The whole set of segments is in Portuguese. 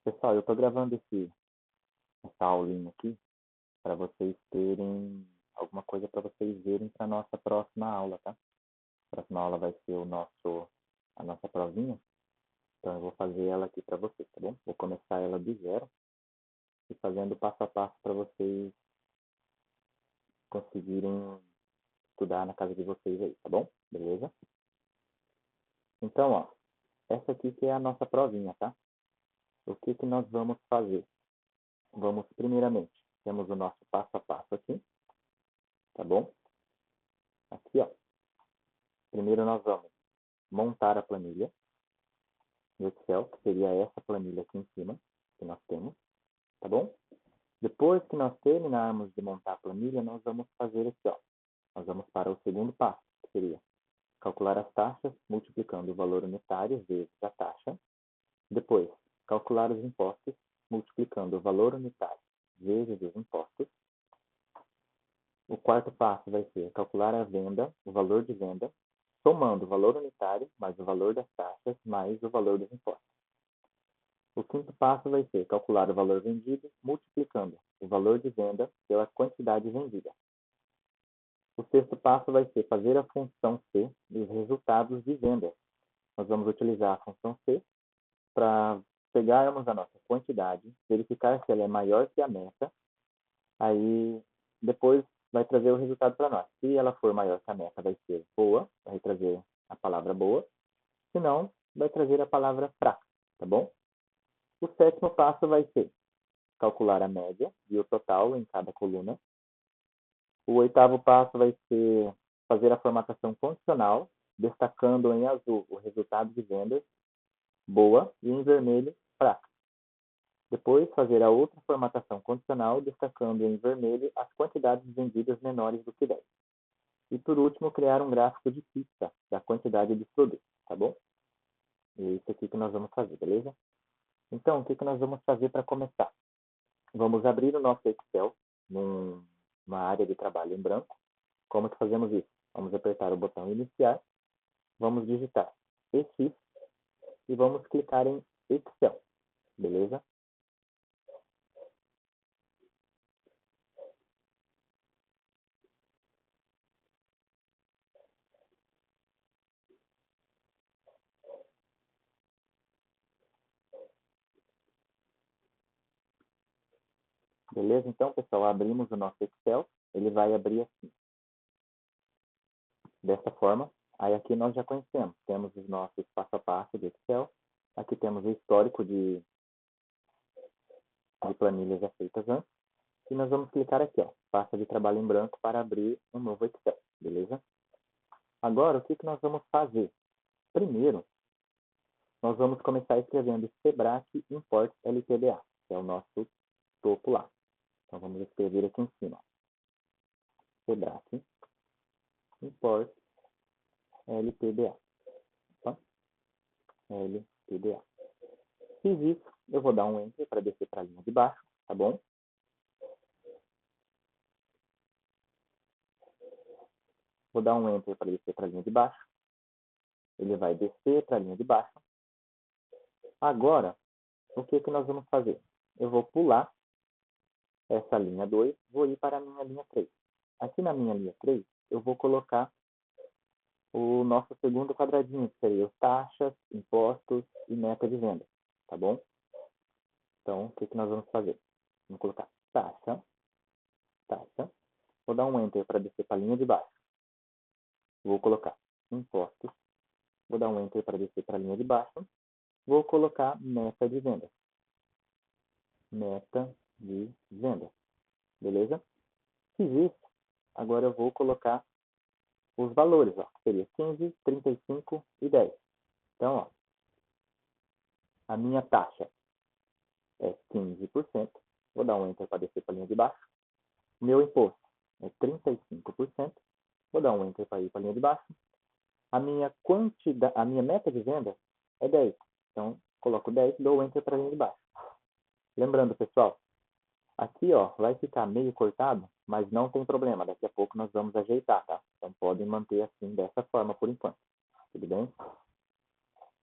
Pessoal, eu estou gravando essa aulinha aqui para vocês terem alguma coisa para vocês verem para a nossa próxima aula, tá? A próxima aula vai ser a nossa provinha, então eu vou fazer ela aqui para vocês, tá bom? Vou começar ela do zero e fazendo passo a passo para vocês conseguirem estudar na casa de vocês aí, tá bom? Beleza? Então, ó, essa aqui que é a nossa provinha, tá? O que que nós vamos fazer? Vamos, primeiramente, temos o nosso passo a passo aqui, tá bom? Aqui, ó. Primeiro nós vamos montar a planilha no Excel, que seria essa planilha aqui em cima, que nós temos, tá bom? Depois que nós terminarmos de montar a planilha, nós vamos fazer aqui, ó. Nós vamos para o segundo passo, que seria calcular as taxas, multiplicando o valor unitário vezes a taxa. Depois, calcular os impostos, multiplicando o valor unitário vezes os impostos. O quarto passo vai ser calcular a venda, o valor de venda, somando o valor unitário, mais o valor das taxas, mais o valor dos impostos. O quinto passo vai ser calcular o valor vendido, multiplicando o valor de venda pela quantidade vendida. O sexto passo vai ser fazer a função C dos resultados de venda. Nós vamos utilizar a função C para pegarmos a nossa quantidade, verificar se ela é maior que a meta, aí depois vai trazer o resultado para nós. Se ela for maior que a meta, vai ser boa, vai trazer a palavra boa. Se não, vai trazer a palavra fraca, tá bom? O sétimo passo vai ser calcular a média e o total em cada coluna. O oitavo passo vai ser fazer a formatação condicional, destacando em azul o resultado de vendas, boa, e em vermelho, fraca. Depois, fazer a outra formatação condicional, destacando em vermelho as quantidades vendidas menores do que 10. E, por último, criar um gráfico de pizza da quantidade de produtos, tá bom? E é isso aqui que nós vamos fazer, beleza? Então, o que nós vamos fazer para começar? Vamos abrir o nosso Excel numa área de trabalho em branco. Como que fazemos isso? Vamos apertar o botão iniciar, vamos digitar EX e vamos clicar em Excel, beleza? Beleza? Então, pessoal, abrimos o nosso Excel, ele vai abrir assim, dessa forma. Aí aqui nós já conhecemos, temos os nossos passo a passo de Excel, aqui temos o histórico de planilhas já feitas antes, e nós vamos clicar aqui, ó, pasta de trabalho em branco para abrir um novo Excel, beleza? Agora, o que nós vamos fazer? Primeiro, nós vamos começar escrevendo Sebrae Import LTDA, que é o nosso topo lá. Então, vamos escrever aqui em cima. Sebrae Import LTDA. Tá? LTDA. Fiz isso, eu vou dar um Enter para descer para a linha de baixo, tá bom? Vou dar um Enter para descer para a linha de baixo. Ele vai descer para a linha de baixo. Agora, o que nós vamos fazer? Eu vou pular essa linha 2, vou ir para a minha linha 3. Aqui na minha linha 3, eu vou colocar o nosso segundo quadradinho, que seria os taxas, impostos e meta de venda, tá bom? Então, o que nós vamos fazer? Vamos colocar taxa. Vou dar um Enter para descer para a linha de baixo. Vou colocar impostos. Vou dar um Enter para descer para a linha de baixo. Vou colocar meta de venda. Meta de venda. Beleza? Fiz isso. Agora eu vou colocar os valores, ó, que seria 15, 35 e 10. Então, ó, a minha taxa é 15%. Vou dar um Enter para descer para a linha de baixo. Meu imposto é 35%. Vou dar um Enter para ir para a linha de baixo. A minha meta de venda é 10. Então, coloco 10, dou Enter para a linha de baixo. Lembrando, pessoal, aqui ó, vai ficar meio cortado, mas não tem problema. Daqui a pouco nós vamos ajeitar, tá? Então, podem manter assim, dessa forma por enquanto. Tudo bem?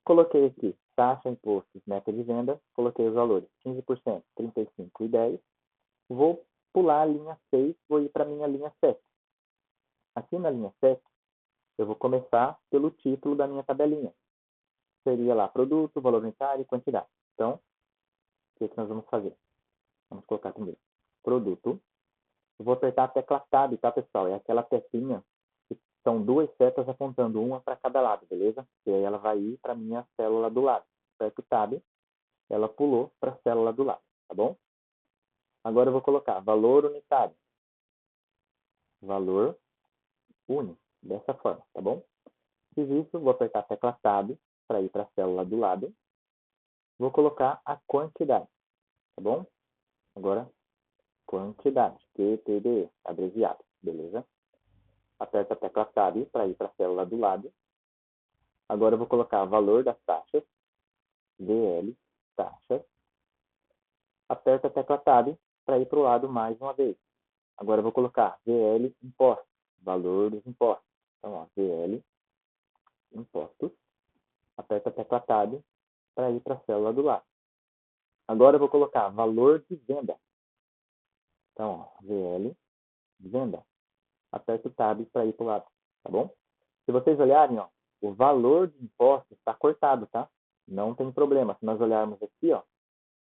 Coloquei aqui taxa, impostos, meta de venda, coloquei os valores 15%, 35% e 10%. Vou pular a linha 6, vou ir para a minha linha 7. Aqui na linha 7, eu vou começar pelo título da minha tabelinha. Seria lá produto, valor unitário e quantidade. Então, o que nós vamos fazer? Vamos colocar primeiro produto. Eu vou apertar a tecla Tab, tá, pessoal? É aquela teclinha que são duas setas apontando uma para cada lado, beleza? E aí ela vai ir para a minha célula do lado. Aperto o Tab, ela pulou para a célula do lado, tá bom? Agora eu vou colocar valor unitário. Valor único, dessa forma, tá bom? Fiz isso, vou apertar a tecla Tab para ir para a célula do lado. Vou colocar a quantidade, tá bom? Agora, quantidade, QTDE, abreviado, beleza? Aperta a tecla Tab para ir para a célula do lado. Agora eu vou colocar valor das taxas, VL, taxas. Aperta a tecla Tab para ir para o lado mais uma vez. Agora eu vou colocar VL, impostos, valor dos impostos. Então, ó, VL, impostos. Aperta a tecla Tab para ir para a célula do lado. Agora eu vou colocar valor de venda. Então, ó, VL, venda. Aperta o Tab para ir para o lado, tá bom? Se vocês olharem, ó, o valor de impostos está cortado, tá? Não tem problema. Se nós olharmos aqui, ó,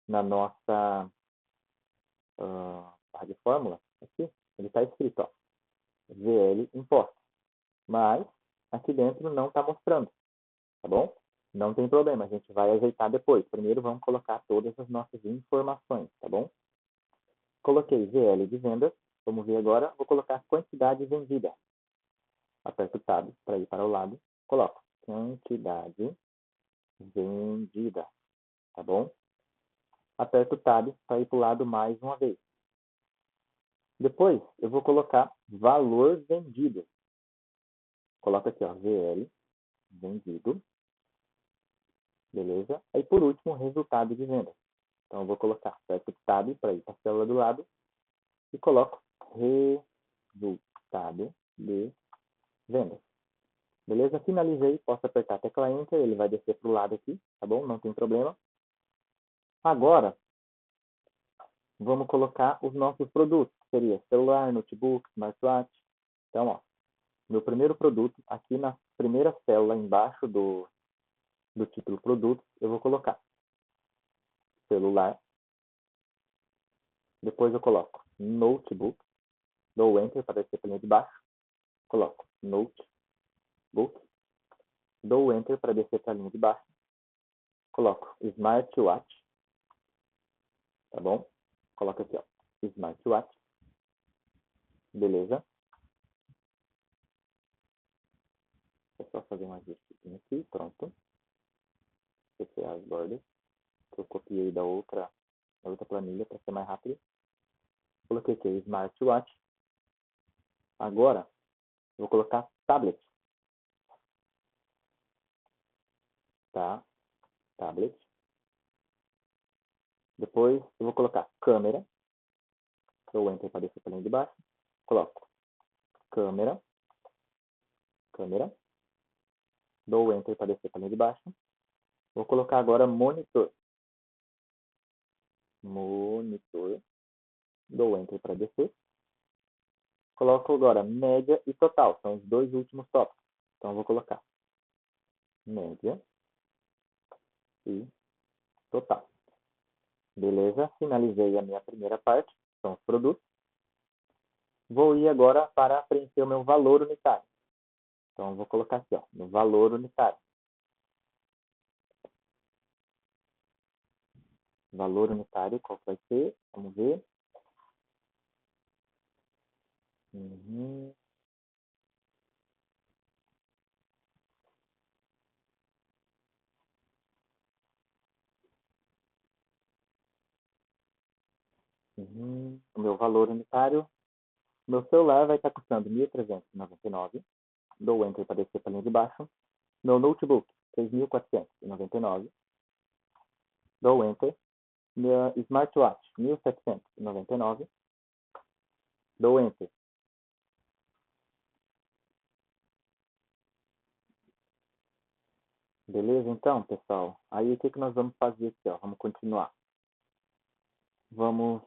na nossa barra de fórmula, aqui, ele está escrito, ó, VL impostos. Mas aqui dentro não está mostrando, tá bom? Não tem problema, a gente vai ajeitar depois. Primeiro vamos colocar todas as nossas informações, tá bom? Coloquei VL de vendas. Vamos ver agora, vou colocar quantidade vendida. Aperto o Tab para ir para o lado. Coloco quantidade vendida, tá bom? Aperto o Tab para ir para o lado mais uma vez. Depois, eu vou colocar valor vendido. Coloco aqui, ó, VL, vendido. Beleza? Aí, por último, resultado de venda. Então, eu vou colocar, aperto o Tab para ir para a célula do lado e coloco resultado de venda. Beleza? Finalizei, posso apertar a tecla Enter, ele vai descer para o lado aqui, tá bom? Não tem problema. Agora, vamos colocar os nossos produtos. Seria celular, notebook, smartwatch. Então, ó, meu primeiro produto, aqui na primeira célula embaixo do título produto, eu vou colocar celular. Depois eu coloco notebook. Dou Enter para descer para a linha de baixo. Coloco notebook. Dou Enter para descer para a linha de baixo. Coloco smartwatch. Tá bom? Coloco aqui, ó, smartwatch. Beleza? É só fazer um ajuste aqui, pronto. Fechar as bordas, que eu copiei da outra planilha para ser mais rápido. Coloquei aqui smartwatch. Agora, vou colocar tablet. Tá? Tablet. Depois, eu vou colocar câmera. Dou Enter para descer para a linha de baixo. Coloco câmera. Dou Enter para descer para a linha de baixo. Vou colocar agora monitor. Dou Enter para descer. Coloco agora média e total. São os dois últimos tópicos. Então, eu vou colocar média e total. Beleza? Finalizei a minha primeira parte. São os produtos. Vou ir agora para preencher o meu valor unitário. Então, eu vou colocar aqui, ó, no valor unitário. Valor unitário, qual vai ser? Vamos ver. O meu valor unitário. Meu celular vai estar custando R$ 1.399. Dou Enter para descer para a linha de baixo. Meu notebook, R$ 6.499. Dou Enter. Meu smartwatch, R$ 1.799. Dou Enter. Beleza? Então, pessoal, aí o que nós vamos fazer aqui, ó? Vamos continuar. Vamos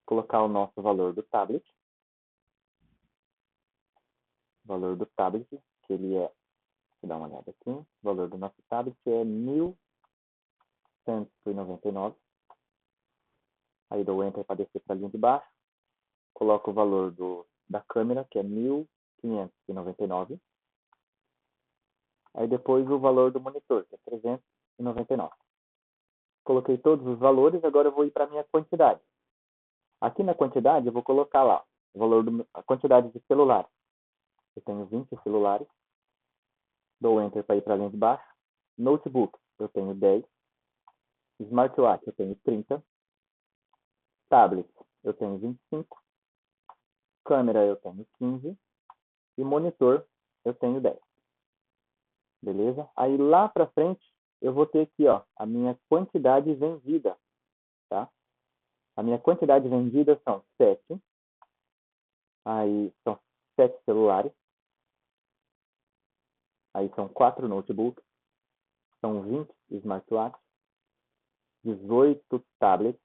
colocar o nosso valor do tablet. Valor do tablet, que ele é, vou dar uma olhada aqui, o valor do nosso tablet é 1.199. Aí dou Enter para descer para a linha de baixo. Coloco o valor da câmera, que é 1.599. Aí depois o valor do monitor, que é 399. Coloquei todos os valores, agora eu vou ir para a minha quantidade. Aqui na quantidade eu vou colocar lá o valor a quantidade de celulares. Eu tenho 20 celulares. Dou Enter para ir para a linha de baixo. Notebook, eu tenho 10. Smartwatch, eu tenho 30. Tablet, eu tenho 25. Câmera, eu tenho 15. E monitor, eu tenho 10. Beleza? Aí lá para frente, eu vou ter aqui, ó, a minha quantidade vendida, tá? A minha quantidade vendida são 7. Aí são 7 celulares. Aí são 4 notebooks. São 20 smartwatches. 18 tablets.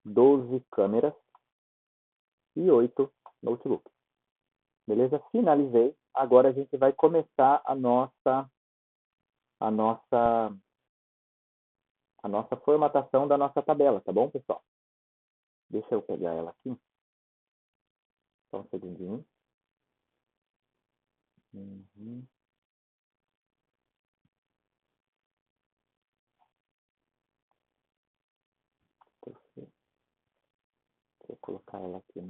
12 câmeras. E 8 notebooks. Beleza? Finalizei. Agora a gente vai começar a nossa formatação da nossa tabela, tá bom, pessoal? Deixa eu pegar ela aqui. Só um segundinho. Vou colocar ela aqui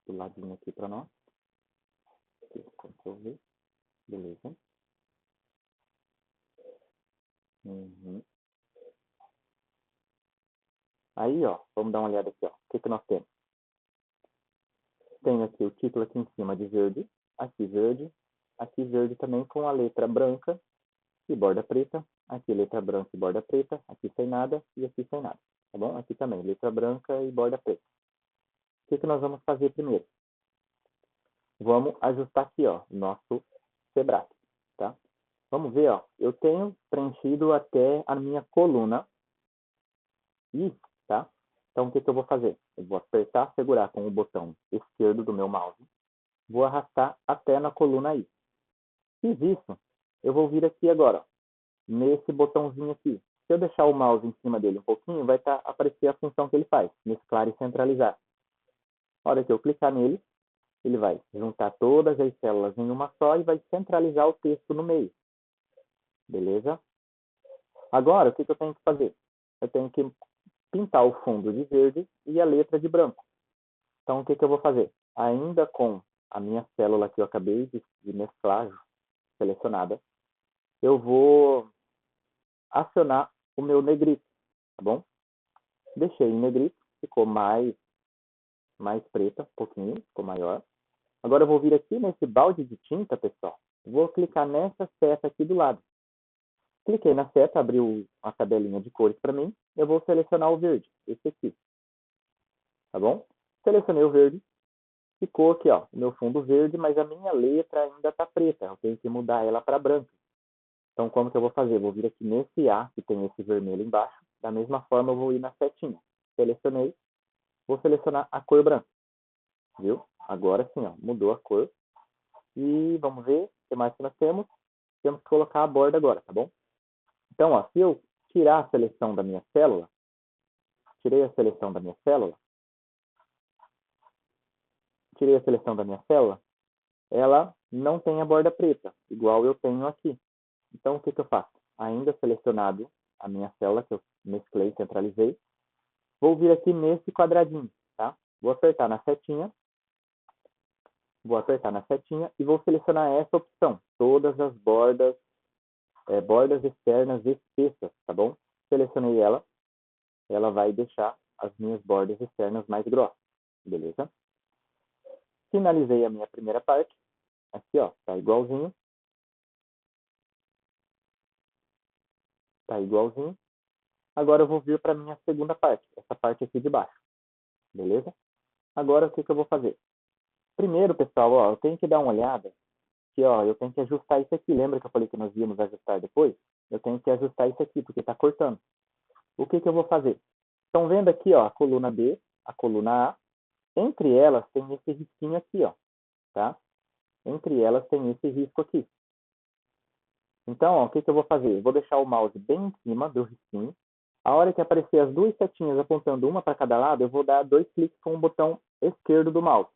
do ladinho aqui para nós. Aqui, Ctrl V. Beleza. Aí, ó, vamos dar uma olhada aqui, ó. O que nós temos? Tem aqui o título aqui em cima de verde, aqui verde também com a letra branca e borda preta, aqui letra branca e borda preta, aqui sem nada e aqui sem nada, tá bom? Aqui também, letra branca e borda preta. O que nós vamos fazer primeiro? Vamos ajustar aqui, ó, nosso Sebrae, tá? Vamos ver, ó, eu tenho preenchido até a minha coluna I, tá? Então, o que eu vou fazer? Eu vou apertar, segurar com o botão esquerdo do meu mouse, vou arrastar até na coluna I. Fiz isso, eu vou vir aqui agora, ó, nesse botãozinho aqui. Se eu deixar o mouse em cima dele um pouquinho, vai aparecer a função que ele faz, mesclar e centralizar. Na hora que eu clicar nele, ele vai juntar todas as células em uma só e vai centralizar o texto no meio. Beleza? Agora, o que eu tenho que fazer? Eu tenho que pintar o fundo de verde e a letra de branco. Então, o que eu vou fazer? Ainda com a minha célula que eu acabei de mesclar, selecionada, eu vou acionar o meu negrito, tá bom? Deixei em negrito, ficou mais preta, um pouquinho, ficou maior. Agora eu vou vir aqui nesse balde de tinta, pessoal, vou clicar nessa seta aqui do lado. Cliquei na seta, abriu a tabelinha de cores para mim, eu vou selecionar o verde, esse aqui, tá bom? Selecionei o verde, ficou aqui, ó, o meu fundo verde, mas a minha letra ainda está preta, eu tenho que mudar ela para branca. Então, como que eu vou fazer? Eu vou vir aqui nesse A, que tem esse vermelho embaixo, da mesma forma eu vou ir na setinha. Selecionei, vou selecionar a cor branca, viu? Agora sim, ó, mudou a cor. E vamos ver o que mais que nós temos. Temos que colocar a borda agora, tá bom? Então, ó, se eu tirar a seleção da minha célula, tirei a seleção da minha célula, ela não tem a borda preta, igual eu tenho aqui. Então, o que eu faço? Ainda selecionado a minha célula, que eu mesclei, centralizei, vou vir aqui nesse quadradinho, tá? Vou apertar na setinha e vou selecionar essa opção, todas as bordas externas espessas, tá bom? Selecionei ela vai deixar as minhas bordas externas mais grossas, beleza? Finalizei a minha primeira parte, aqui ó, tá igualzinho. Agora eu vou vir para a minha segunda parte, essa parte aqui de baixo, beleza? Agora o que eu vou fazer? Primeiro, pessoal, ó, eu tenho que dar uma olhada que, ó, eu tenho que ajustar isso aqui. Lembra que eu falei que nós íamos ajustar depois? Eu tenho que ajustar isso aqui, porque está cortando. O que eu vou fazer? Estão vendo aqui, ó, a coluna B, a coluna A. Entre elas tem esse risquinho aqui, ó, tá? Entre elas tem esse risco aqui. Então, ó, o que eu vou fazer? Eu vou deixar o mouse bem em cima do risquinho. A hora que aparecer as duas setinhas apontando uma para cada lado, eu vou dar 2 cliques com o botão esquerdo do mouse.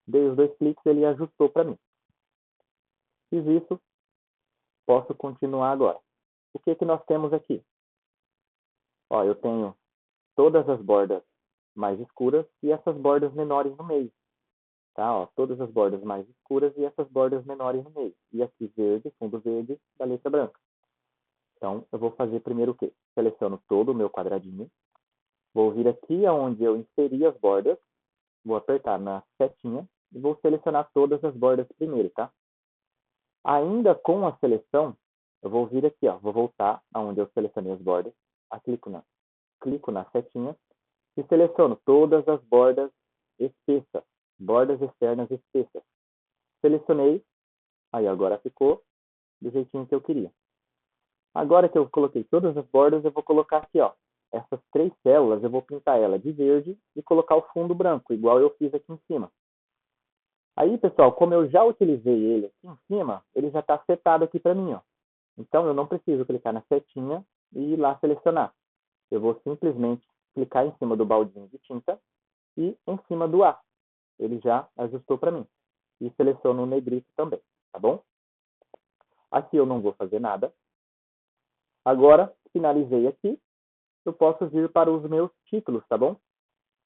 Dei os 2 cliques, ele ajustou para mim. Fiz isso, posso continuar agora. O que nós temos aqui? Ó, eu tenho todas as bordas mais escuras e essas bordas menores no meio. Tá? Ó, todas as bordas mais escuras e essas bordas menores no meio. E aqui verde, fundo verde, da letra branca. Então, eu vou fazer primeiro o quê? Seleciono todo o meu quadradinho. Vou vir aqui onde eu inseri as bordas. Vou apertar na setinha e vou selecionar todas as bordas primeiro, tá? Ainda com a seleção, eu vou vir aqui, ó. Vou voltar aonde eu selecionei as bordas. Clico na setinha e seleciono todas as bordas espessas. Bordas externas espessas. Selecionei. Aí agora ficou do jeitinho que eu queria. Agora que eu coloquei todas as bordas, eu vou colocar aqui, ó. Essas 3 células, eu vou pintar ela de verde e colocar o fundo branco, igual eu fiz aqui em cima. Aí, pessoal, como eu já utilizei ele aqui em cima, ele já está setado aqui para mim, ó. Então, eu não preciso clicar na setinha e ir lá selecionar. Eu vou simplesmente clicar em cima do baldinho de tinta e em cima do A. Ele já ajustou para mim. E seleciono o negrito também, tá bom? Aqui eu não vou fazer nada. Agora, finalizei aqui, eu posso vir para os meus títulos, tá bom?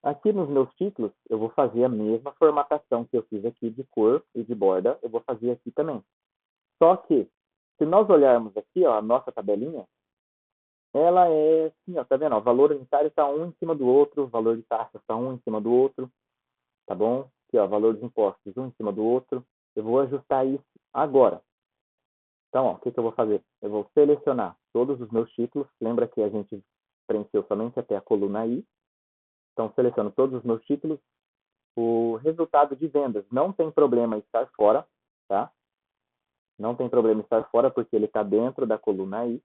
Aqui nos meus títulos, eu vou fazer a mesma formatação que eu fiz aqui de cor e de borda, eu vou fazer aqui também. Só que, se nós olharmos aqui, ó, a nossa tabelinha, ela é assim, ó, tá vendo? O valor unitário está um em cima do outro, o valor de taxas está um em cima do outro, tá bom? Aqui, ó, valor dos impostos um em cima do outro. Eu vou ajustar isso agora. Então, ó, o que eu vou fazer? Eu vou selecionar todos os meus títulos. Lembra que a gente preencheu somente até a coluna I. Então, seleciono todos os meus títulos. O resultado de vendas não tem problema estar fora, tá? Não tem problema estar fora, porque ele está dentro da coluna I.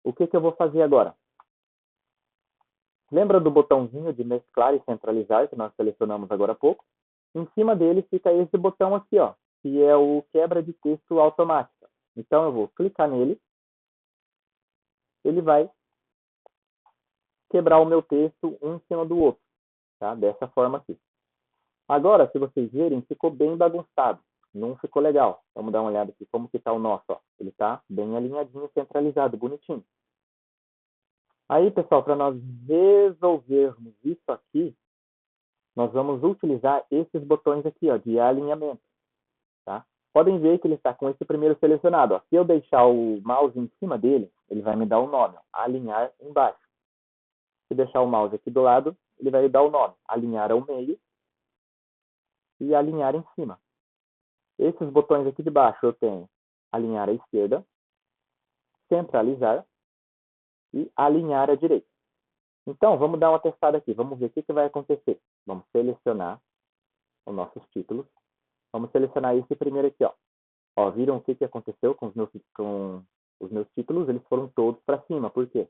O que eu vou fazer agora? Lembra do botãozinho de mesclar e centralizar, que nós selecionamos agora há pouco? Em cima dele fica esse botão aqui, ó, que é o quebra de texto automática. Então, eu vou clicar nele. Ele vai quebrar o meu texto um em cima do outro, tá? Dessa forma aqui. Agora, se vocês verem, ficou bem bagunçado. Não ficou legal. Vamos dar uma olhada aqui como que está o nosso. Ó. Ele está bem alinhadinho, centralizado, bonitinho. Aí, pessoal, para nós resolvermos isso aqui, nós vamos utilizar esses botões aqui, ó, de alinhamento. Tá? Podem ver que ele está com esse primeiro selecionado. Ó. Se eu deixar o mouse em cima dele, ele vai me dar o nome, ó, alinhar embaixo. Se deixar o mouse aqui do lado, ele vai dar o nome, alinhar ao meio e alinhar em cima. Esses botões aqui de baixo eu tenho alinhar à esquerda, centralizar e alinhar à direita. Então, vamos dar uma testada aqui. Vamos ver o que vai acontecer. Vamos selecionar os nossos títulos. Vamos selecionar esse primeiro aqui. Ó, viram o que aconteceu com os meus títulos? Eles foram todos para cima. Por quê?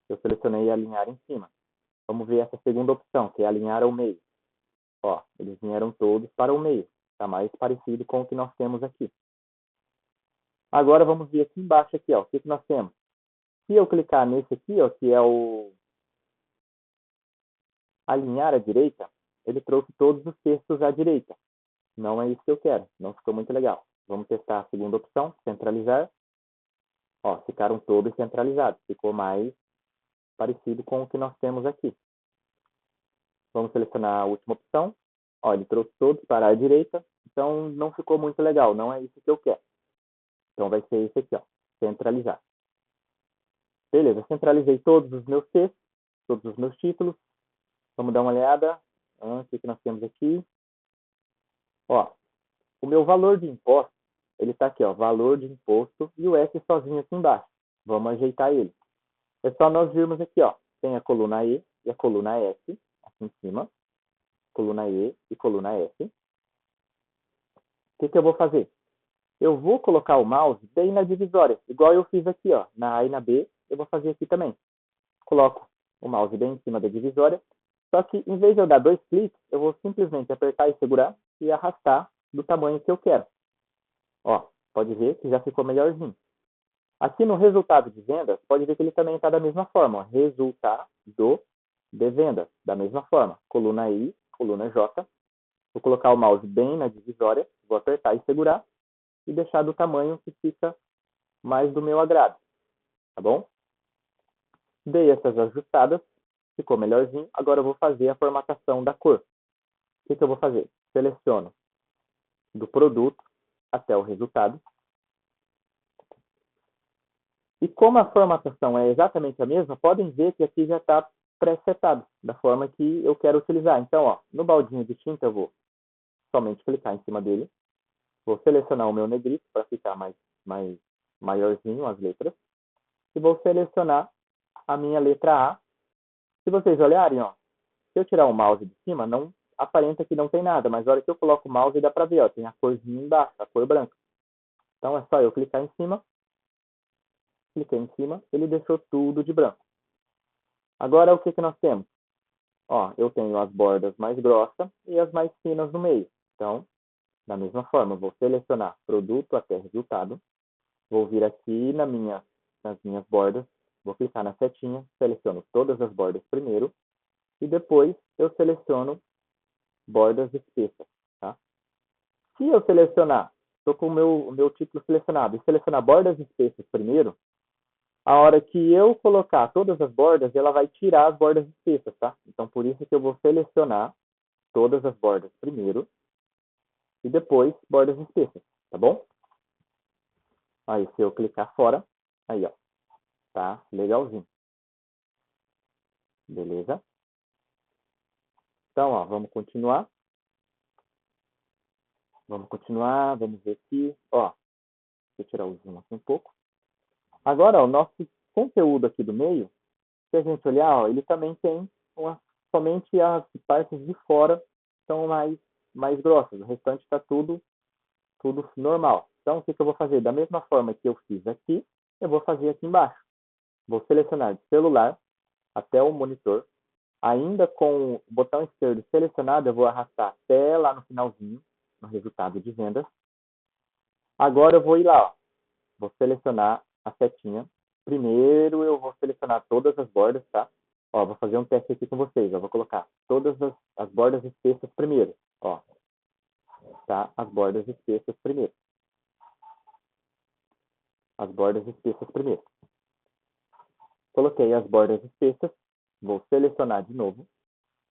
Eu selecionei alinhar em cima. Vamos ver essa segunda opção, que é alinhar ao meio. Ó, eles vieram todos para o meio. Está mais parecido com o que nós temos aqui. Agora vamos ver aqui embaixo aqui, ó, o que nós temos. Se eu clicar nesse aqui, ó, que é o alinhar à direita, ele trouxe todos os textos à direita. Não é isso que eu quero, não ficou muito legal. Vamos testar a segunda opção, centralizar. Ó, ficaram todos centralizados, ficou mais parecido com o que nós temos aqui. Vamos selecionar a última opção. Ó, ele trouxe todos para a direita, então não ficou muito legal, não é isso que eu quero. Então vai ser esse aqui, ó, centralizar. Beleza, centralizei todos os meus textos, todos os meus títulos. Vamos dar uma olhada. O que nós temos aqui? Ó, o meu valor de imposto, ele está aqui, ó, valor de imposto e o S sozinho aqui embaixo. Vamos ajeitar ele. É só nós virmos aqui, ó, tem a coluna E e a coluna S aqui em cima. Coluna E e coluna S. O que eu vou fazer? eu vou colocar o mouse bem na divisória, igual eu fiz aqui, ó, na A e na B, eu vou fazer aqui também. Coloco o mouse bem em cima da divisória, só que em vez de eu dar 2 cliques, eu vou simplesmente apertar e segurar e arrastar do tamanho que eu quero. Ó, pode ver que já ficou melhorzinho. Aqui no resultado de vendas, pode ver que ele também está da mesma forma. Ó, resultado de vendas, da mesma forma. Coluna I, coluna J. Vou colocar o mouse bem na divisória, vou apertar e segurar e deixar do tamanho que fica mais do meu agrado. Tá bom? Dei essas ajustadas, ficou melhorzinho. Agora eu vou fazer a formatação da cor. O que eu vou fazer? Seleciono do produto até o resultado. E como a formatação é exatamente a mesma, podem ver que aqui já está pré-setado, da forma que eu quero utilizar. Então, ó, no baldinho de tinta eu vou somente clicar em cima dele. Vou selecionar o meu negrito para ficar mais maiorzinho as letras. E vou selecionar a minha letra A. Se vocês olharem, ó, se eu tirar o mouse de cima, não aparenta que não tem nada, mas na hora que eu coloco o mouse dá para ver, ó, tem a corzinha embaixo, a cor branca. Então é só eu clicar em cima, cliquei em cima, ele deixou tudo de branco. Agora o que nós temos? Ó, eu tenho as bordas mais grossas e as mais finas no meio. Então, da mesma forma, eu vou selecionar produto até resultado, vou vir aqui nas minhas bordas, vou clicar na setinha, seleciono todas as bordas primeiro, e depois eu seleciono bordas espessas. Tá? Se eu selecionar, estou com o meu título selecionado, e selecionar bordas espessas primeiro, a hora que eu colocar todas as bordas, ela vai tirar as bordas espessas, tá? Então, por isso que eu vou selecionar todas as bordas primeiro e depois bordas espessas, tá bom? Aí, se eu clicar fora, aí, ó, tá legalzinho. Beleza? Então, ó, vamos continuar. Vamos ver aqui. Ó, deixa eu tirar o zoom aqui um pouco. Agora, ó, o nosso conteúdo aqui do meio, se a gente olhar, ó, ele também tem somente as partes de fora são mais grossas. O restante está tudo normal. Então, o que eu vou fazer? Da mesma forma que eu fiz aqui, eu vou fazer aqui embaixo. Vou selecionar de celular até o monitor. Ainda com o botão esquerdo selecionado, eu vou arrastar até lá no finalzinho, no resultado de vendas. Agora eu vou ir lá, ó. Vou selecionar a setinha. Primeiro eu vou selecionar todas as bordas, tá? Ó, vou fazer um teste aqui com vocês. Eu vou colocar todas as bordas espessas primeiro, ó. Tá? As bordas espessas primeiro. As bordas espessas primeiro. Coloquei as bordas espessas. Vou selecionar de novo.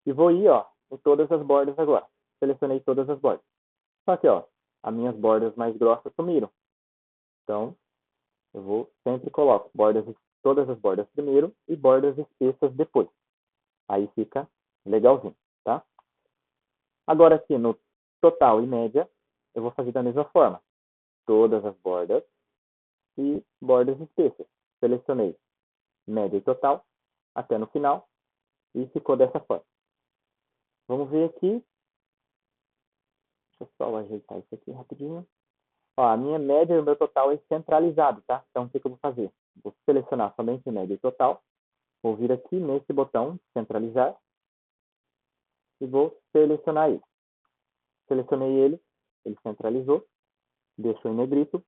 E vou ir, ó, em todas as bordas agora. Selecionei todas as bordas. Só que, ó, as minhas bordas mais grossas sumiram. Então, eu vou sempre coloco todas as bordas primeiro e bordas espessas depois. Aí fica legalzinho, tá? Agora aqui no total e média, eu vou fazer da mesma forma. Todas as bordas e bordas espessas. Selecionei média e total até no final e ficou dessa forma. Vamos ver aqui. Deixa eu só ajeitar isso aqui rapidinho. Ó, a minha média e o meu total é centralizado, tá? Então, o que eu vou fazer? Vou selecionar somente média e total. Vou vir aqui nesse botão, centralizar. E vou selecionar ele. Selecionei ele centralizou. Deixou em negrito.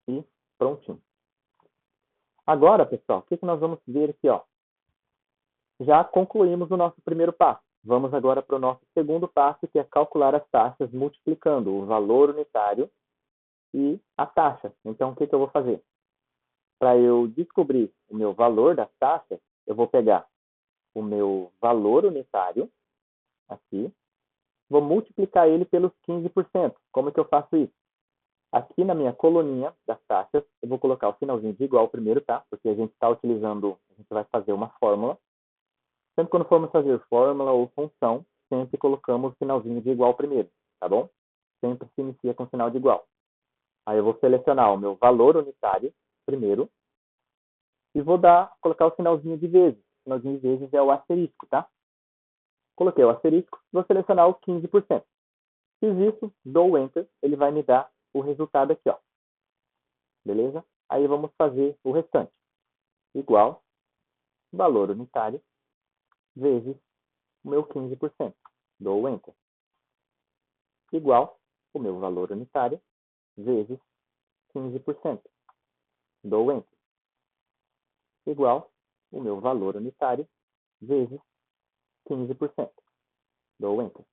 E prontinho. Agora, pessoal, o que nós vamos ver aqui, ó? Já concluímos o nosso primeiro passo. Vamos agora para o nosso segundo passo, que é calcular as taxas multiplicando o valor unitário e a taxa. Então, o que eu vou fazer? Para eu descobrir o meu valor das taxas, eu vou pegar o meu valor unitário, aqui, vou multiplicar ele pelos 15%. Como que eu faço isso? Aqui na minha coluninha das taxas, eu vou colocar o sinalzinho de igual primeiro, tá? Porque a gente está utilizando, a gente vai fazer uma fórmula. Sempre quando formos fazer fórmula ou função, sempre colocamos o sinalzinho de igual primeiro, tá bom? Sempre se inicia com sinal de igual. Aí eu vou selecionar o meu valor unitário primeiro e vou colocar o sinalzinho de vezes. O sinalzinho de vezes é o asterisco, tá? Coloquei o asterisco, vou selecionar o 15%. Fiz isso, dou o Enter, ele vai me dar o resultado aqui, ó. Beleza? Aí vamos fazer o restante. Igual valor unitário vezes o meu 15%. Dou Enter. Igual o meu valor unitário vezes 15%. Dou Enter. Igual o meu valor unitário vezes 15%. Dou Enter.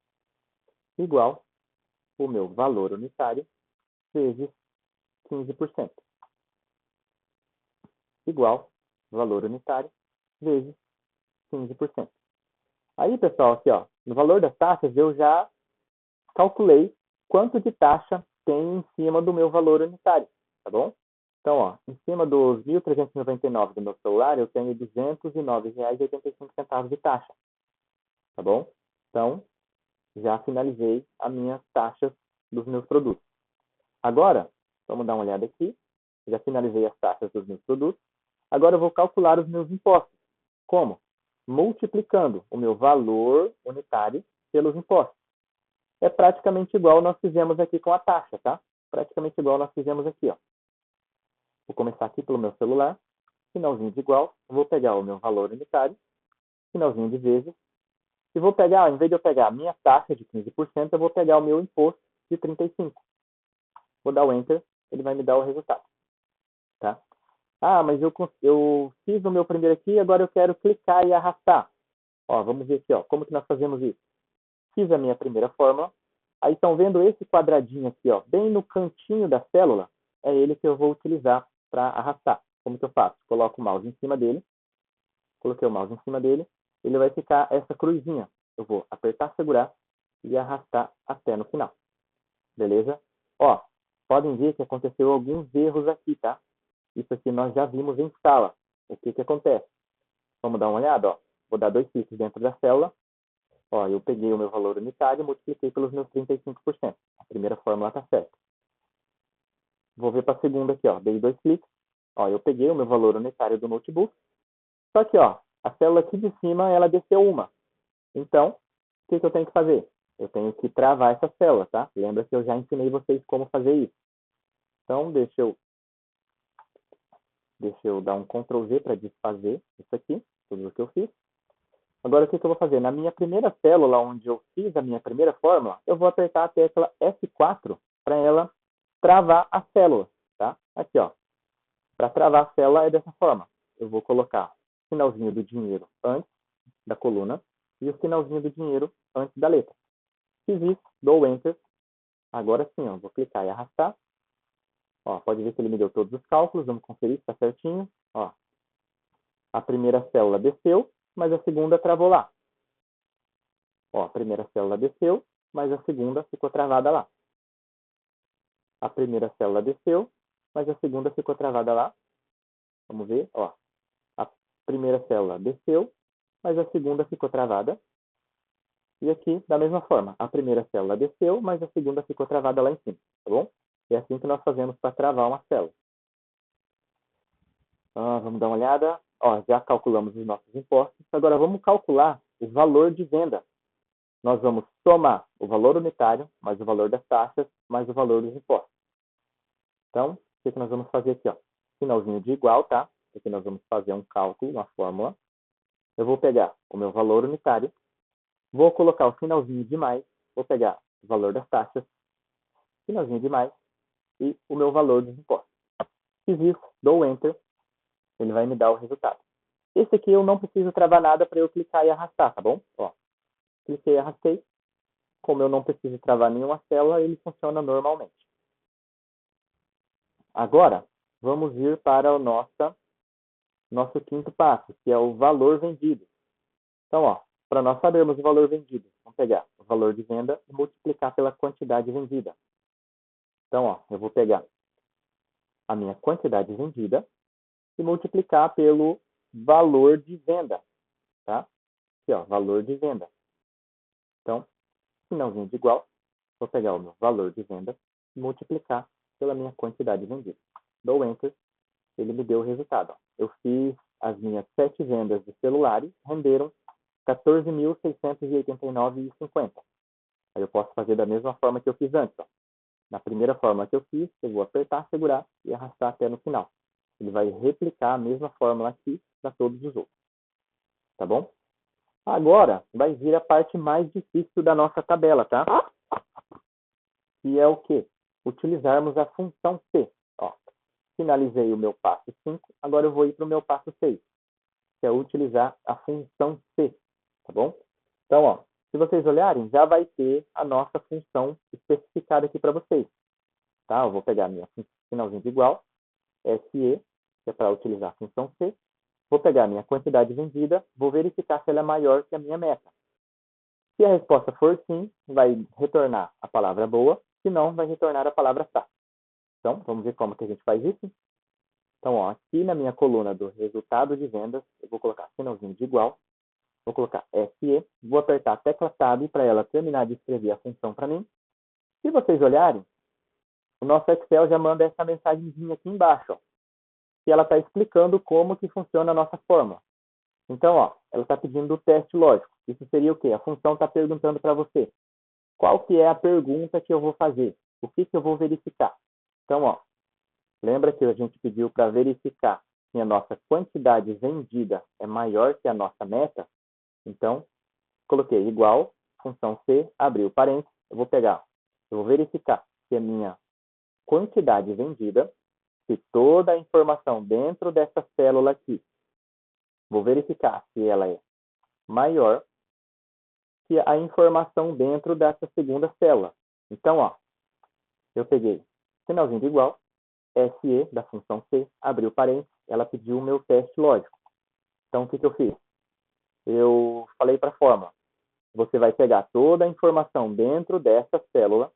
Igual o meu valor unitário vezes 15%. Igual valor unitário vezes 15%. Aí, pessoal, aqui, ó, no valor das taxas, eu já calculei quanto de taxa tem em cima do meu valor unitário, tá bom? Então, ó, em cima dos 1.399 do meu celular, eu tenho R$ 209,85 de taxa, tá bom? Então, já finalizei as minhas taxas dos meus produtos. Agora, vamos dar uma olhada aqui. Já finalizei as taxas dos meus produtos. Agora eu vou calcular os meus impostos. Como? Multiplicando o meu valor unitário pelos impostos. É praticamente igual nós fizemos aqui com a taxa, tá? Praticamente igual nós fizemos aqui, ó. Vou começar aqui pelo meu celular. Finalzinho de igual. Vou pegar o meu valor unitário. Finalzinho de vezes. E vou pegar, em vez de eu pegar a minha taxa de 15%, eu vou pegar o meu imposto de 35%. Vou dar o Enter, ele vai me dar o resultado. Tá? Ah, mas eu fiz o meu primeiro aqui, agora eu quero clicar e arrastar. Ó, vamos ver aqui, ó, como que nós fazemos isso. Fiz a minha primeira fórmula. Aí estão vendo esse quadradinho aqui, ó, bem no cantinho da célula, é ele que eu vou utilizar para arrastar. Como que eu faço? Coloco o mouse em cima dele, coloquei o mouse em cima dele, ele vai ficar essa cruzinha. Eu vou apertar, segurar e arrastar até no final. Beleza? Ó, podem ver que aconteceu alguns erros aqui, tá? Isso aqui nós já vimos em escala. O que que acontece? Vamos dar uma olhada, ó. Vou dar 2 cliques dentro da célula. Ó, eu peguei o meu valor unitário e multipliquei pelos meus 35%. A primeira fórmula está certa. Vou ver para a segunda aqui, ó. Dei 2 cliques. Ó, eu peguei o meu valor unitário do notebook. Só que, ó, a célula aqui de cima, ela desceu uma. Então, o que que eu tenho que fazer? Eu tenho que travar essa célula, tá? Lembra que eu já ensinei vocês como fazer isso. Então, deixa eu dar um Ctrl V para desfazer isso aqui, tudo o que eu fiz. Agora, o que eu vou fazer? Na minha primeira célula, onde eu fiz a minha primeira fórmula, eu vou apertar a tecla F4 para ela travar a célula, tá? Aqui, ó. Para travar a célula é dessa forma. Eu vou colocar o finalzinho do dinheiro antes da coluna e o finalzinho do dinheiro antes da letra. Fiz isso, dou Enter. Agora sim, ó, vou clicar e arrastar. Ó, pode ver que ele me deu todos os cálculos. Vamos conferir se está certinho. Ó, a primeira célula desceu, mas a segunda travou lá. Ó, a primeira célula desceu, mas a segunda ficou travada lá. A primeira célula desceu, mas a segunda ficou travada lá. Vamos ver, ó. A primeira célula desceu, mas a segunda ficou travada. E aqui, da mesma forma, a primeira célula desceu, mas a segunda ficou travada lá em cima, tá bom? É assim que nós fazemos para travar uma célula. Vamos dar uma olhada. Ó, já calculamos os nossos impostos. Agora vamos calcular o valor de venda. Nós vamos somar o valor unitário, mais o valor das taxas, mais o valor dos impostos. Então, o que nós vamos fazer aqui? Ó? Finalzinho de igual, tá? Aqui nós vamos fazer um cálculo, uma fórmula. Eu vou pegar o meu valor unitário, vou colocar o finalzinho de mais, vou pegar o valor das taxas, finalzinho de mais, e o meu valor dos impostos. Fiz isso, dou Enter, ele vai me dar o resultado. Esse aqui eu não preciso travar nada para eu clicar e arrastar, tá bom? Ó, cliquei e arrastei. Como eu não preciso travar nenhuma célula, ele funciona normalmente. Agora, vamos ir para o nosso quinto passo, que é o valor vendido. Então, ó, para nós sabermos o valor vendido, vamos pegar o valor de venda e multiplicar pela quantidade vendida. Então, ó, eu vou pegar a minha quantidade vendida e multiplicar pelo valor de venda, tá? Aqui, ó, valor de venda. Então, finalzinho de igual, vou pegar o meu valor de venda e multiplicar pela minha quantidade vendida. Dou Enter, ele me deu o resultado. Ó. Eu fiz as minhas 7 vendas de celulares, renderam R$ 14.689,50. Aí eu posso fazer da mesma forma que eu fiz antes. Ó. Na primeira fórmula que eu fiz, eu vou apertar, segurar e arrastar até no final. Ele vai replicar a mesma fórmula aqui para todos os outros. Tá bom? Agora, vai vir a parte mais difícil da nossa tabela, tá? Que é o quê? Utilizarmos a função C. Ó, finalizei o meu passo 5, agora eu vou ir para o meu passo 6, que é utilizar a função C, tá bom? Então, ó, se vocês olharem, já vai ter a nossa função especificada aqui para vocês, tá? Eu vou pegar minha finalzinho de igual, SE, que é para utilizar a função C, vou pegar a minha quantidade vendida, vou verificar se ela é maior que a minha meta. Se a resposta for sim, vai retornar a palavra boa, se não, vai retornar a palavra tá. Então, vamos ver como que a gente faz isso? Então, ó, aqui na minha coluna do resultado de vendas, eu vou colocar sinalzinho de igual, vou colocar SE, vou apertar a tecla Tab para ela terminar de escrever a função para mim. Se vocês olharem, o nosso Excel já manda essa mensagenzinha aqui embaixo, ó, que ela está explicando como que funciona a nossa fórmula. Então, ó, ela está pedindo o teste lógico. Isso seria o quê? A função está perguntando para você qual que é a pergunta que eu vou fazer, o que eu vou verificar. Então, ó, lembra que a gente pediu para verificar se a nossa quantidade vendida é maior que a nossa meta? Então, coloquei igual, função C, abriu parênteses, eu vou verificar se a minha quantidade vendida, se toda a informação dentro dessa célula aqui, vou verificar se ela é maior que a informação dentro dessa segunda célula. Então, ó, eu peguei sinalzinho de igual, SE da função C, abriu parênteses, ela pediu o meu teste lógico. Então, o que eu fiz? Eu falei para a fórmula, você vai pegar toda a informação dentro dessa célula,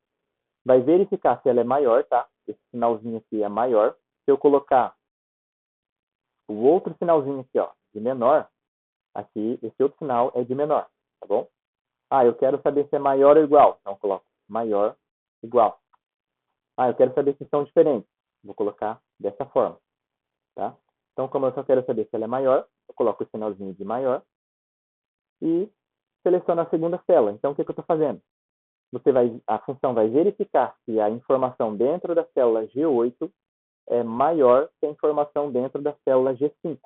vai verificar se ela é maior, tá? Esse sinalzinho aqui é maior. Se eu colocar o outro sinalzinho aqui, ó, de menor, aqui, esse outro sinal é de menor, tá bom? Ah, eu quero saber se é maior ou igual. Então, eu coloco maior, igual. Ah, eu quero saber se são diferentes. Vou colocar dessa forma, tá? Então, como eu só quero saber se ela é maior, eu coloco o sinalzinho de maior e seleciono a segunda célula. Então, o que eu estou fazendo? A função vai verificar se a informação dentro da célula G8 é maior que a informação dentro da célula G5,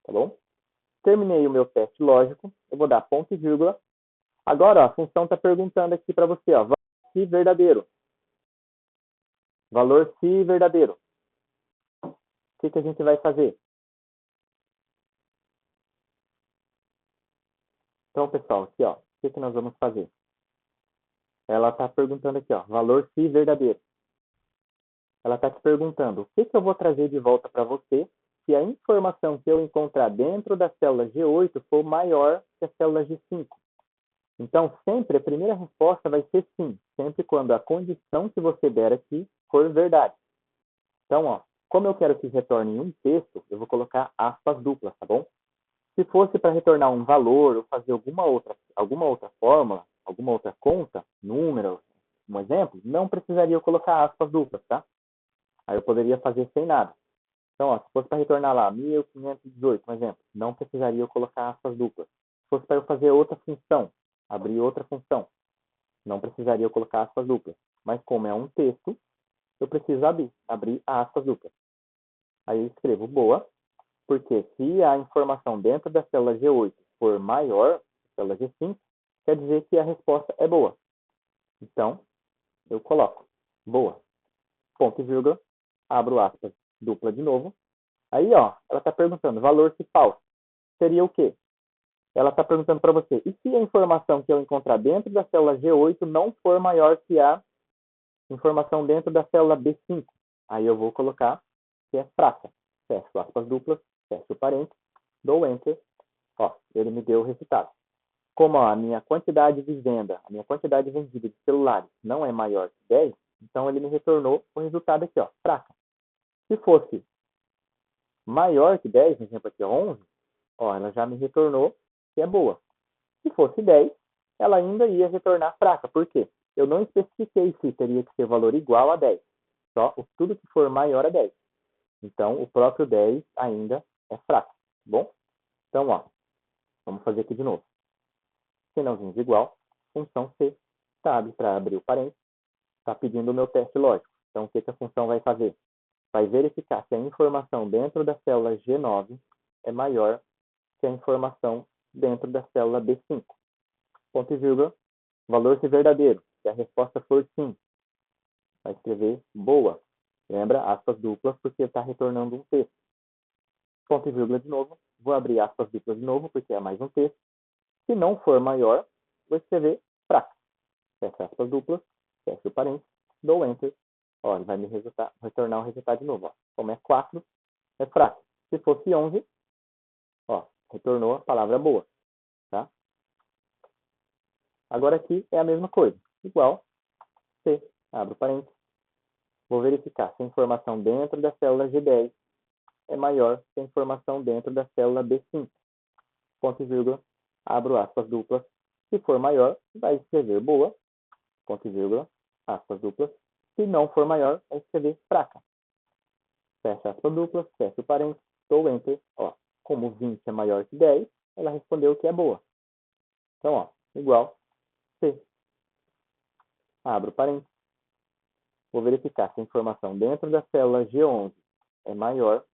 tá bom? Terminei o meu teste lógico, eu vou dar ponto e vírgula. Agora, ó, a função está perguntando aqui para você, ó, valor se verdadeiro. Valor se verdadeiro. O que a gente vai fazer? Então, pessoal, aqui, ó, o que nós vamos fazer? Ela está perguntando aqui, ó, valor se verdadeiro. Ela está te perguntando o que eu vou trazer de volta para você se a informação que eu encontrar dentro da célula G8 for maior que a célula G5. Então, sempre a primeira resposta vai ser sim, sempre quando a condição que você der aqui for verdade. Então, ó, como eu quero que retorne um texto, eu vou colocar aspas duplas, tá bom? Se fosse para retornar um valor ou fazer alguma outra fórmula, alguma outra conta, número, um exemplo, não precisaria eu colocar aspas duplas, tá? Aí eu poderia fazer sem nada. Então, ó, se fosse para retornar lá 1518, um exemplo, não precisaria eu colocar aspas duplas. Se fosse para eu fazer outra função, abrir outra função, não precisaria eu colocar aspas duplas. Mas como é um texto, eu preciso abrir aspas duplas. Aí eu escrevo boa, porque se a informação dentro da célula G8 for maior que a célula G5, quer dizer que a resposta é boa. Então, eu coloco boa, ponto e vírgula, abro aspas dupla de novo. Aí, ó, ela está perguntando valor se falso. Seria o quê? Ela está perguntando para você, e se a informação que eu encontrar dentro da célula G8 não for maior que a informação dentro da célula B5? Aí eu vou colocar que é fraca. Fecho aspas duplas, fecho parênteses, dou Enter. Ó, ele me deu o resultado. Como ó, a minha quantidade de venda, a minha quantidade vendida de celulares não é maior que 10, então ele me retornou o resultado aqui, ó, fraca. Se fosse maior que 10, por exemplo aqui 11, ó, ela já me retornou que é boa. Se fosse 10, ela ainda ia retornar fraca. Por quê? Eu não especifiquei se teria que ser valor igual a 10. Só tudo que for maior a 10. Então, o próprio 10 ainda é fraco. Tá bom? Então, ó, vamos fazer aqui de novo. Sinalzinho de igual, função C, tab para abrir o parênteses, está pedindo o meu teste lógico. Então, o que a função vai fazer? Vai verificar se a informação dentro da célula G9 é maior que a informação dentro da célula B5. Ponto e vírgula, valor se verdadeiro. Se a resposta for sim, vai escrever boa. Lembra, aspas duplas, porque está retornando um texto. Ponto e vírgula de novo. Vou abrir aspas duplas de novo, porque é mais um texto. Se não for maior, vou escrever fraca. Fecha aspas duplas, fecha o parênteses, dou Enter. Ó, ele vai me retornar o resultado de novo. Ó. Como é 4, é fraco. Se fosse 11, ó, retornou a palavra boa. Tá? Agora aqui é a mesma coisa. Igual, C, abro parênteses. Vou verificar se a informação dentro da célula G10 é maior que a informação dentro da célula B5. Ponto e vírgula, abro aspas duplas. Se for maior, vai escrever boa. Ponto e vírgula, aspas duplas. Se não for maior, vai escrever fraca. Fecha aspas duplas, fecha o parênteses, dou Enter. Ó, como 20 é maior que 10, ela respondeu que é boa. Então, ó, igual C. Abro parênteses. Vou verificar se a informação dentro da célula G11 é maior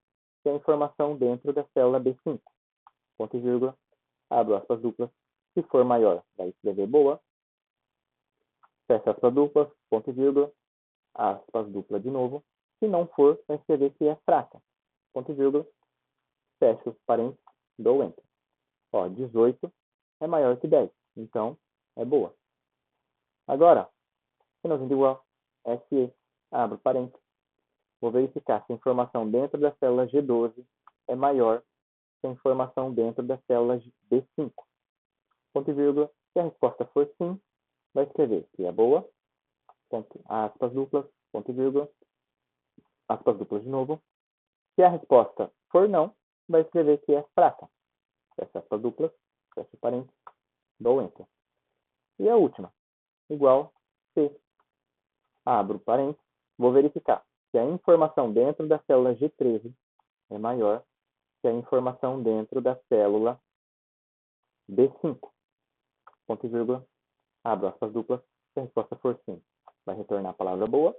que a informação dentro da célula B5. Ponto e vírgula, abro aspas duplas. Se for maior, vai escrever boa. Fecha aspas duplas, ponto e vírgula, aspas dupla de novo. Se não for, vai escrever que é fraca. Ponto e vírgula, fecho os parênteses, dou Enter. Ó, 18 é maior que 10, então é boa. Agora, sinalzinho de igual, SE, abro parênteses. Vou verificar se a informação dentro da célula G12 é maior que a informação dentro da célula B5. Ponto e vírgula, se a resposta for sim, vai escrever que é boa, ponto, aspas duplas, ponto e vírgula, aspas duplas de novo. Se a resposta for não, vai escrever que é fraca. Fecha aspas duplas, fecha parênteses, dou Enter. E a última, igual C. Abro parênteses, vou verificar se a informação dentro da célula G13 é maior que a informação dentro da célula B5. Ponto e vírgula, abro aspas duplas, se a resposta for sim, vai retornar a palavra boa.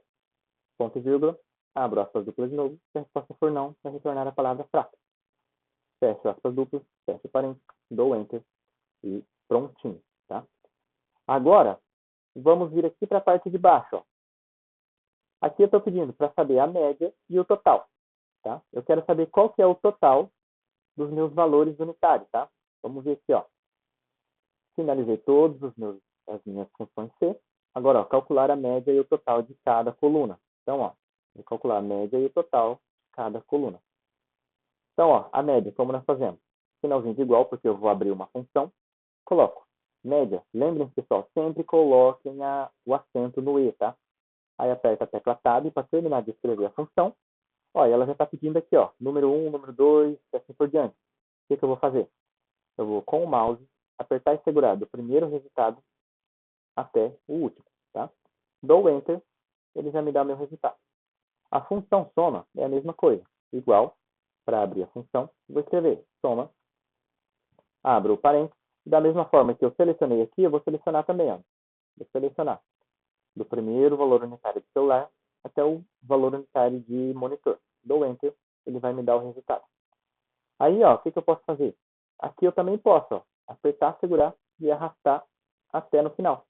Ponto e vírgula, abro aspas duplas de novo, se a resposta for não, vai retornar a palavra fraca. Fecho aspas duplas, fecho parênteses, dou Enter e prontinho, tá? Agora, vamos vir aqui para a parte de baixo, ó. Aqui eu estou pedindo para saber a média e o total, tá? Eu quero saber qual que é o total dos meus valores unitários, tá? Vamos ver aqui, ó. Finalizei todos as minhas funções C. Agora, ó, calcular a média e o total de cada coluna. Então, ó, vou calcular a média e o total de cada coluna. Então, ó, a média, como nós fazemos? Sinalzinho de igual, porque eu vou abrir uma função. Coloco média. Lembrem-se, pessoal, sempre coloquem o acento no E, tá? Aí aperta a tecla Tab para terminar de escrever a função. Ó, e ela já está pedindo aqui, ó, número 1, número 2, e assim por diante. O que eu vou fazer? Eu vou, com o mouse, apertar e segurar do primeiro resultado até o último, tá? Dou Enter, ele já me dá meu resultado. A função soma é a mesma coisa. Igual, para abrir a função, vou escrever soma, abro o parênteses, da mesma forma que eu selecionei aqui, eu vou selecionar também, ó. Vou selecionar do primeiro valor unitário de celular até o valor unitário de monitor. Dou Enter, ele vai me dar o resultado. Aí, ó, o que eu posso fazer? Aqui eu também posso, ó, apertar, segurar e arrastar até no final.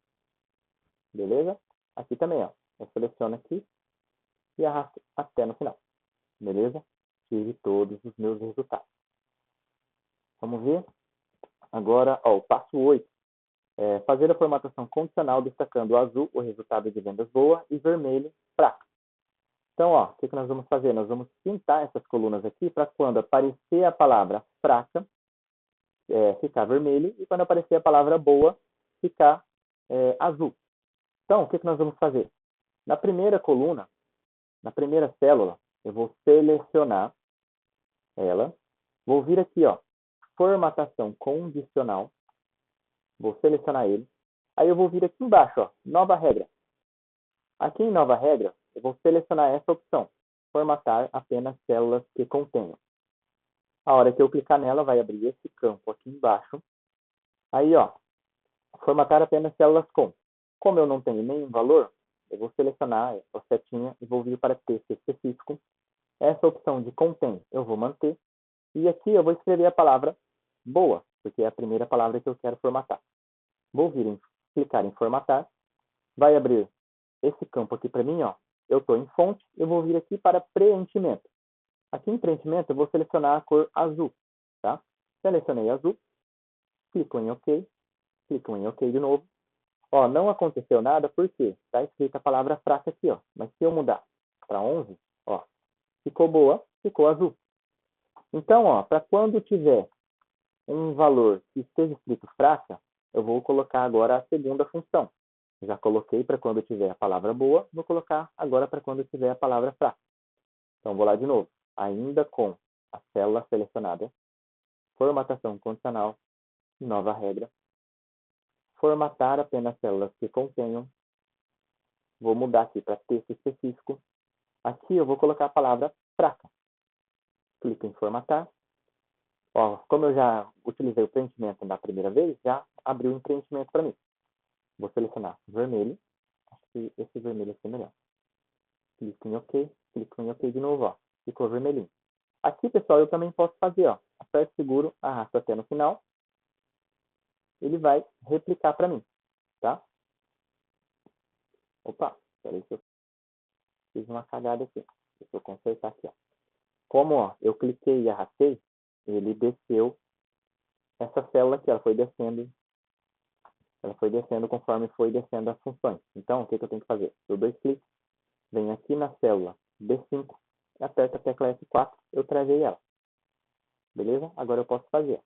Beleza? Aqui também, ó. Eu seleciono aqui e arrasto até no final. Beleza? Tive todos os meus resultados. Vamos ver? Agora, ó, o passo 8. Fazer a formatação condicional destacando o azul, o resultado de vendas boa, e vermelho, fraco. Então, ó, o que nós vamos fazer? Nós vamos pintar essas colunas aqui para quando aparecer a palavra fraca, ficar vermelho, e quando aparecer a palavra boa, ficar azul. Então, o que nós vamos fazer? Na primeira coluna, na primeira célula, eu vou selecionar ela, vou vir aqui, ó, formatação condicional, vou selecionar ele, aí eu vou vir aqui embaixo, ó, nova regra. Aqui em nova regra, eu vou selecionar essa opção, formatar apenas células que contenham. A hora que eu clicar nela, vai abrir esse campo aqui embaixo. Aí, ó, formatar apenas células com. Como eu não tenho nenhum valor, Eu vou selecionar a setinha e vou vir para texto específico. Essa opção de contém eu vou manter. E aqui eu vou escrever a palavra boa, porque é a primeira palavra que eu quero formatar. Vou clicar em formatar. Vai abrir esse campo aqui para mim, ó. Eu estou em fonte, eu vou vir aqui para preenchimento. Aqui em preenchimento eu vou selecionar a cor azul, tá? Selecionei azul, clico em OK, clico em OK de novo. Ó, não aconteceu nada porque está escrita a palavra fraca aqui, ó. Mas se eu mudar para 11, ó, ficou boa, ficou azul. Então, ó, para quando tiver um valor que esteja escrito fraca, eu vou colocar agora a segunda função. Já coloquei para quando tiver a palavra boa, vou colocar agora para quando tiver a palavra fraca. Então, vou lá de novo. Ainda com a célula selecionada, formatação condicional, nova regra, formatar apenas células que contenham. Vou mudar aqui para texto específico. Aqui eu vou colocar a palavra fraca. Clico em formatar. Ó, como eu já utilizei o preenchimento na primeira vez, já abriu um preenchimento para mim. Vou selecionar vermelho. Acho que esse vermelho aqui é melhor. Clico em OK. Clico em OK de novo, ó. Ficou vermelhinho. Aqui, pessoal, eu também posso fazer, ó. Aperto seguro, arrasto até no final. Ele vai replicar para mim, tá? Opa, peraí que eu fiz uma cagada aqui. Deixa eu consertar aqui, ó. Como, ó, eu cliquei e arrastei, ele desceu essa célula aqui, ela foi descendo conforme foi descendo as funções. Então, o que eu tenho que fazer? Dou 2 cliques, venho aqui na célula B5, aperto a tecla F4, eu travei ela. Beleza? Agora eu posso fazer.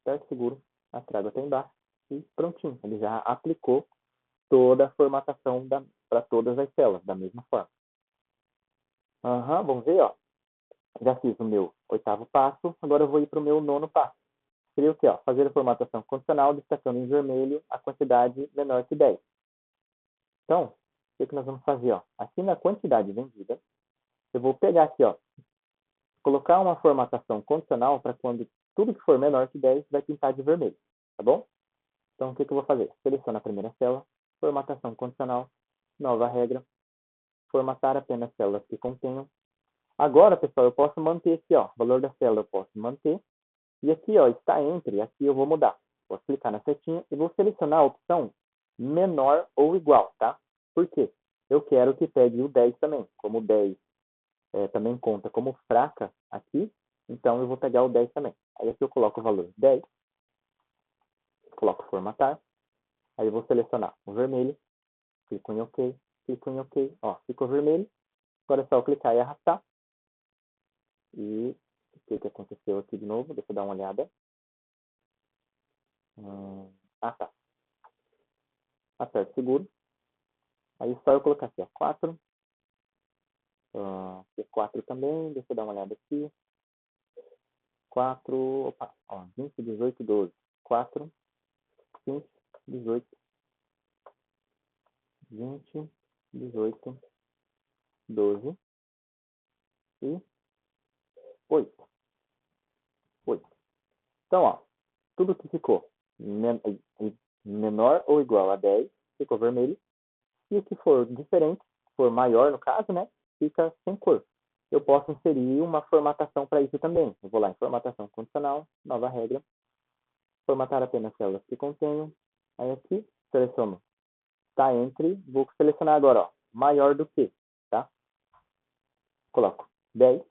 Aperto seguro, trago até embaixo e prontinho. Ele já aplicou toda a formatação para todas as células, da mesma forma. Vamos ver, ó. Já fiz o meu 8º passo, agora eu vou ir para o meu 9º passo. Seria o quê? Ó? Fazer a formatação condicional, destacando em vermelho a quantidade menor que 10. Então, o que nós vamos fazer? Ó? Aqui na quantidade vendida, eu vou pegar aqui, ó, colocar uma formatação condicional para quando tudo que for menor que 10 vai pintar de vermelho, tá bom? Então, o que eu vou fazer? Seleciono a primeira célula, formatação condicional, nova regra, formatar apenas células que contenham. Agora, pessoal, eu posso manter aqui, ó, o valor da célula eu posso manter. E aqui, ó, está entre, aqui eu vou mudar. Vou clicar na setinha e vou selecionar a opção menor ou igual, tá? Por quê? Eu quero que pegue o 10 também. Como o 10 também conta como fraca aqui, então eu vou pegar o 10 também. Aí aqui eu coloco o valor 10, coloco formatar, aí eu vou selecionar o vermelho, clico em OK, ó, ficou vermelho. Agora é só eu clicar e arrastar. E o que aconteceu aqui de novo? Deixa eu dar uma olhada. Tá. Aperto seguro. Aí só eu colocar aqui, ó, 4. Aqui 4 também. Deixa eu dar uma olhada aqui. 4. Opa, ó, 20, 18, 12. 4, 5, 18, 20, 18, 12 e 8. 8. Então, ó, tudo que ficou menor ou igual a 10 ficou vermelho. E o que for diferente, for maior no caso, né, fica sem cor. Eu posso inserir uma formatação para isso também. Eu vou lá em formatação condicional, nova regra, formatar apenas células que contenham. Aí aqui, seleciono, está entre, vou selecionar agora, ó, maior do que, tá? Coloco 10.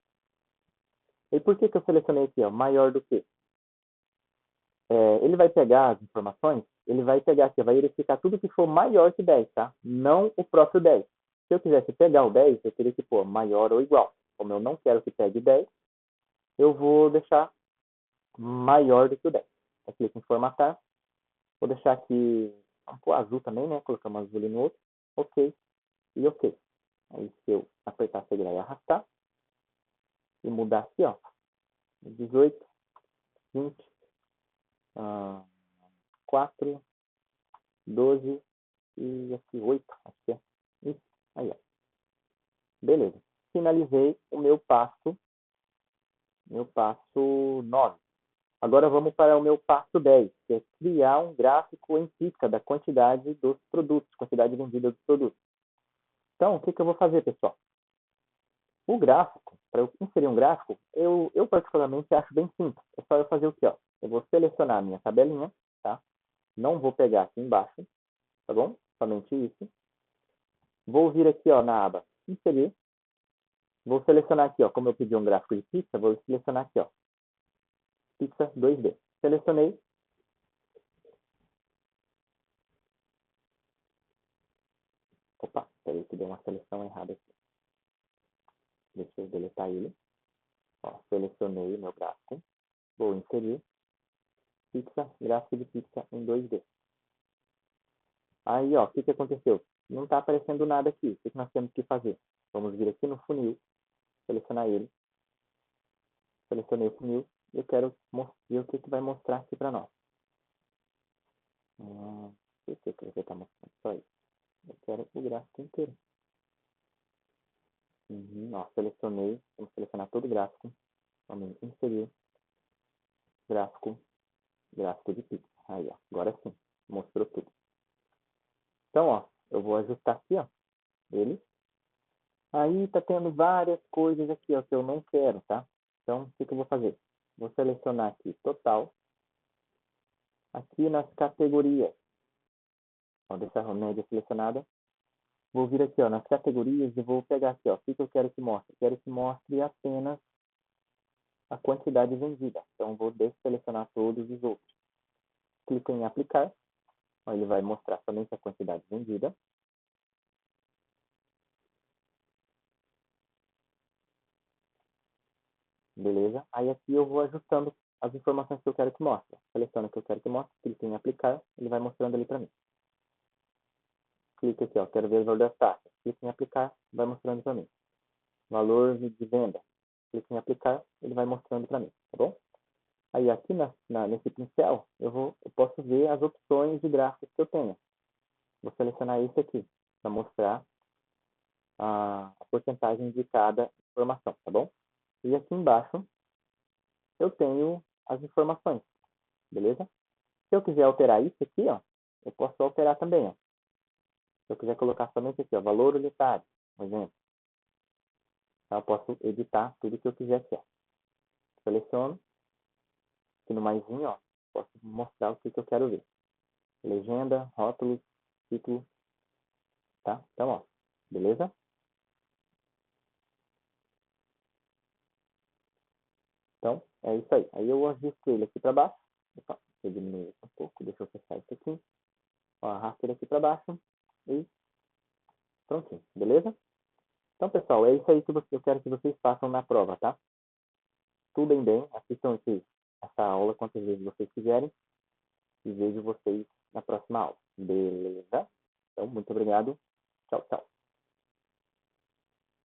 E por que eu selecionei aqui, ó, maior do que? Ele vai pegar as informações, ele vai pegar aqui, vai verificar tudo que for maior que 10, tá? Não o próprio 10. Se eu quisesse pegar o 10, eu teria que pôr maior ou igual. Como eu não quero que pegue 10, eu vou deixar maior do que o 10. Eu clico em formatar. Vou deixar aqui, vamos pôr azul também, né? Colocamos azul ali no outro. OK. E OK. Aí se eu apertar, segurar e arrastar, e mudar aqui, ó, 18, 20, 4, 12 e aqui 8, acho que é. Isso, aí, ó. Beleza. Finalizei o meu passo 9, Agora vamos para o meu passo 10, que é criar um gráfico em pizza da quantidade dos produtos, quantidade vendida dos produtos. Então, o que eu vou fazer, pessoal? O gráfico, para eu inserir um gráfico, eu particularmente acho bem simples. É só eu fazer o quê? Ó? Eu vou selecionar a minha tabelinha, tá? Não vou pegar aqui embaixo, tá bom? Somente isso. Vou vir aqui, ó, na aba inserir. Vou selecionar aqui, ó, como eu pedi um gráfico de pizza, vou selecionar aqui, ó, pizza 2D. Selecionei. Opa, peraí que deu uma seleção errada aqui. Deixa eu deletar ele. Ó, selecionei o meu gráfico. Vou inserir pizza, gráfico de pizza em 2D. Aí, ó, o que aconteceu? Não está aparecendo nada aqui. O que nós temos que fazer? Vamos vir aqui no funil, selecionar ele. Selecionei o funil. Eu quero ver o que vai mostrar aqui para nós. O que você está mostrando? Só isso. Eu quero o gráfico inteiro. Ó, selecionei. Vamos selecionar todo o gráfico. Vamos inserir gráfico, gráfico de pizza. Aí, ó, agora sim, mostrou tudo. Então, ó, eu vou ajustar aqui, ó, ele. Aí tá tendo várias coisas aqui, ó, que eu não quero, tá? Então, o que eu vou fazer? Vou selecionar aqui total. Aqui nas categorias. Vou deixar a média selecionada. Vou vir aqui, ó, nas categorias e vou pegar aqui, ó, o que eu quero que mostre? Quero que mostre apenas a quantidade vendida. Então, vou desselecionar todos os outros. Clico em aplicar. Ó, ele vai mostrar somente a quantidade vendida. Beleza? Aí aqui eu vou ajustando as informações que eu quero que mostre. Seleciono o que eu quero que mostre, clico em aplicar, ele vai mostrando ali para mim. Clico aqui, ó, quero ver o valor das taxas. Clico em aplicar, vai mostrando para mim. Valor de venda. Clico em aplicar, ele vai mostrando para mim, tá bom? Aí aqui nesse pincel, eu posso ver as opções de gráficos que eu tenho. Vou selecionar esse aqui, para mostrar a porcentagem de cada informação, tá bom? E aqui embaixo, eu tenho as informações, beleza? Se eu quiser alterar isso aqui, ó, eu posso alterar também, ó. Se eu quiser colocar somente aqui, ó, valor unitário, por exemplo. Então, eu posso editar tudo que eu quiser aqui, ó. Seleciono. Aqui no maisinho, ó, posso mostrar o que eu quero ver. Legenda, rótulos, título, tá? Então, ó, beleza? Então, é isso aí. Aí eu ajusto ele aqui para baixo. Opa, eu diminuo um pouco, deixa eu fechar isso aqui. Ó, arrasto ele aqui para baixo e prontinho, beleza? Então, pessoal, é isso aí que eu quero que vocês façam na prova, tá? Estudem bem, assistam essa aula quantas vezes vocês quiserem e vejo vocês na próxima aula. Beleza? Então, muito obrigado. Tchau, tchau.